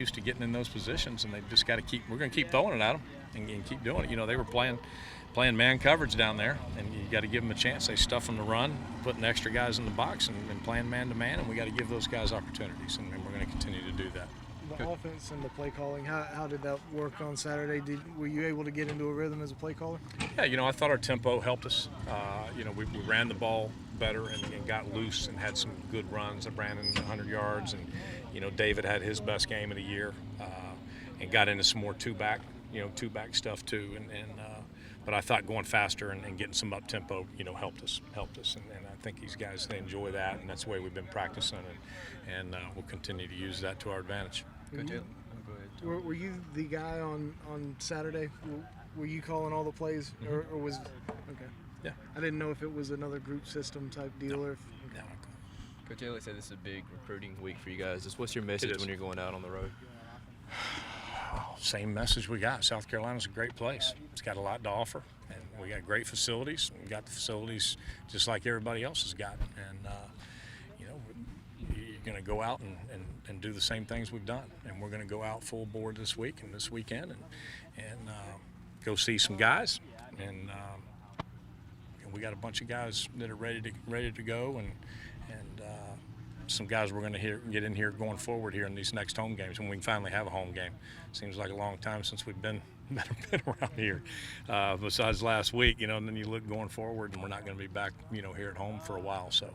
used to getting in those positions, and they've just got to keep. We're going to keep throwing it at them and keep doing it. You know, they were playing man coverage down there, and you got to give them a chance. They stuff them to run, putting extra guys in the box, and playing man to man, and we got to give those guys opportunities, and we're going to continue to do that. The offense and the play calling, how did that work on Saturday? Were you able to get into a rhythm as a play caller? Yeah, you know, I thought our tempo helped us. You know, we ran the ball better and got loose and had some good runs. I ran in 100 yards, and, you know, David had his best game of the year and got into some more two-back stuff too. But I thought going faster and getting some up-tempo, you know, helped us. And I think these guys, they enjoy that, and that's the way we've been practicing, and we'll continue to use that to our advantage. Were you the guy on Saturday? Were you calling all the plays, or was okay? Yeah. I didn't know if it was another group system type deal or. No. Coach Elliott said this is a big recruiting week for you guys. What's your message when you're going out on the road? Same message we got. South Carolina's a great place. It's got a lot to offer, and we got great facilities. We got the facilities just like everybody else has got, and you know, you're going to go out and do the same things we've done, and we're going to go out full board this week and this weekend, and go see some guys, and we got a bunch of guys that are ready to go, and some guys we're going to get in here going forward here in these next home games when we can finally have a home game. Seems like a long time since we've been around here, besides last week, you know. And then you look going forward, and we're not going to be back, you know, here at home for a while. So,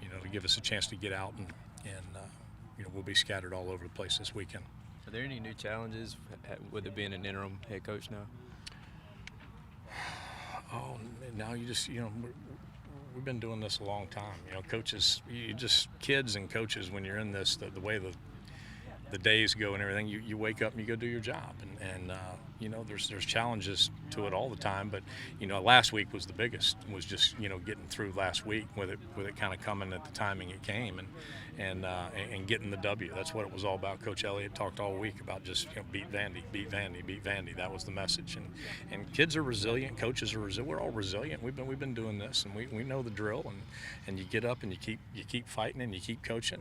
you know, to give us a chance to get out and you know, we'll be scattered all over the place this weekend. Are there any new challenges with it being an interim head coach now? Oh, now you just, you know, we've been doing this a long time. You know, coaches, kids and coaches, when you're in this, the way the days go and everything, you wake up and you go do your job. And you know, there's challenges to it all the time. But, you know, last week was the biggest, was just, you know, getting through last week with it kind of coming at the timing it came and getting the W. That's what it was all about. Coach Elliott talked all week about just, you know, beat Vandy, beat Vandy, beat Vandy. That was the message. And kids are resilient, coaches are resilient. We're all resilient. We've been doing this, and we know the drill. And you get up and you keep fighting and you keep coaching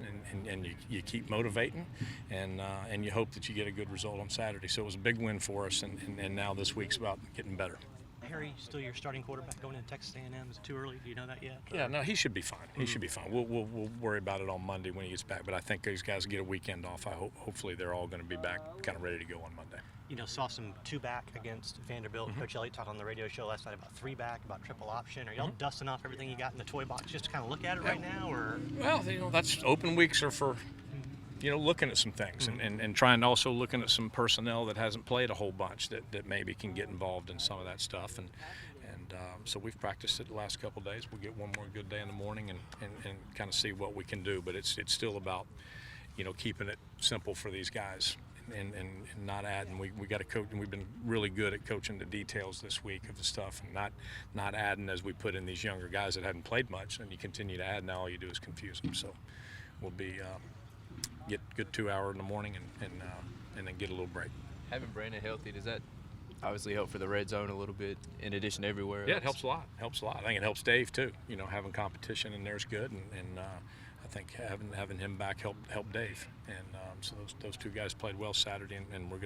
and you keep motivating and you hope that you get a good result on Saturday. So it was a big win for us, and now this week's about getting better. Harry, still your starting quarterback going into Texas A&M? Is it too early? Do you know that yet? Yeah, no, he should be fine. He should be fine. We'll worry about it on Monday when he gets back. But I think these guys get a weekend off. Hopefully they're all going to be back, kind of ready to go on Monday. You know, saw some two-back against Vanderbilt. Coach Elliott talked on the radio show last night about three-back, about triple option. Are y'all dusting off everything you got in the toy box just to kind of look at it right now, or? Well, you know, that's open weeks are for, you know, looking at some things and trying to also looking at some personnel that hasn't played a whole bunch that maybe can get involved in some of that stuff. And so we've practiced it the last couple of days. We'll get one more good day in the morning and kind of see what we can do. But it's still about, you know, keeping it simple for these guys and not adding. We got to coach, and we've been really good at coaching the details this week of the stuff and not adding as we put in these younger guys that hadn't played much. And you continue to add, now all you do is confuse them. So we'll be get good 2 hour in the morning and then get a little break. Having Brandon healthy, does that obviously help for the red zone a little bit in addition to everywhere else? Yeah, it helps a lot. I think it helps Dave too. You know, having competition in there is good, and I think having him back helped Dave. And so those two guys played well Saturday, and we're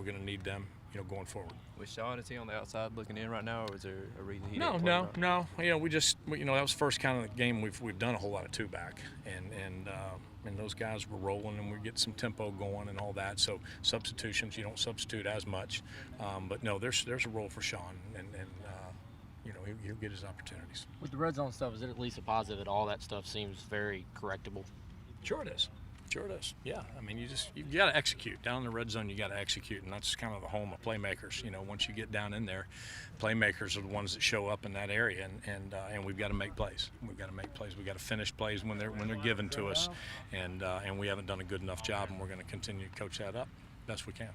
gonna need them, you know, going forward. Was Sean, is he on the outside looking in right now, or was there a reason he No. didn't play? No. You know, that was the first kind of the game we've done a whole lot of two back, and those guys were rolling, and we get some tempo going and all that. So substitutions, you don't substitute as much, but no, there's a role for Sean, and you know, he'll get his opportunities. With the red zone stuff, is it at least a positive that all that stuff seems very correctable? Sure it is. Yeah, I mean, you got to execute. Down in the red zone, you got to execute, and that's kind of the home of playmakers. You know, once you get down in there, playmakers are the ones that show up in that area, and we've got to make plays. We've got to finish plays when they're given to us, and we haven't done a good enough job, and we're going to continue to coach that up best we can.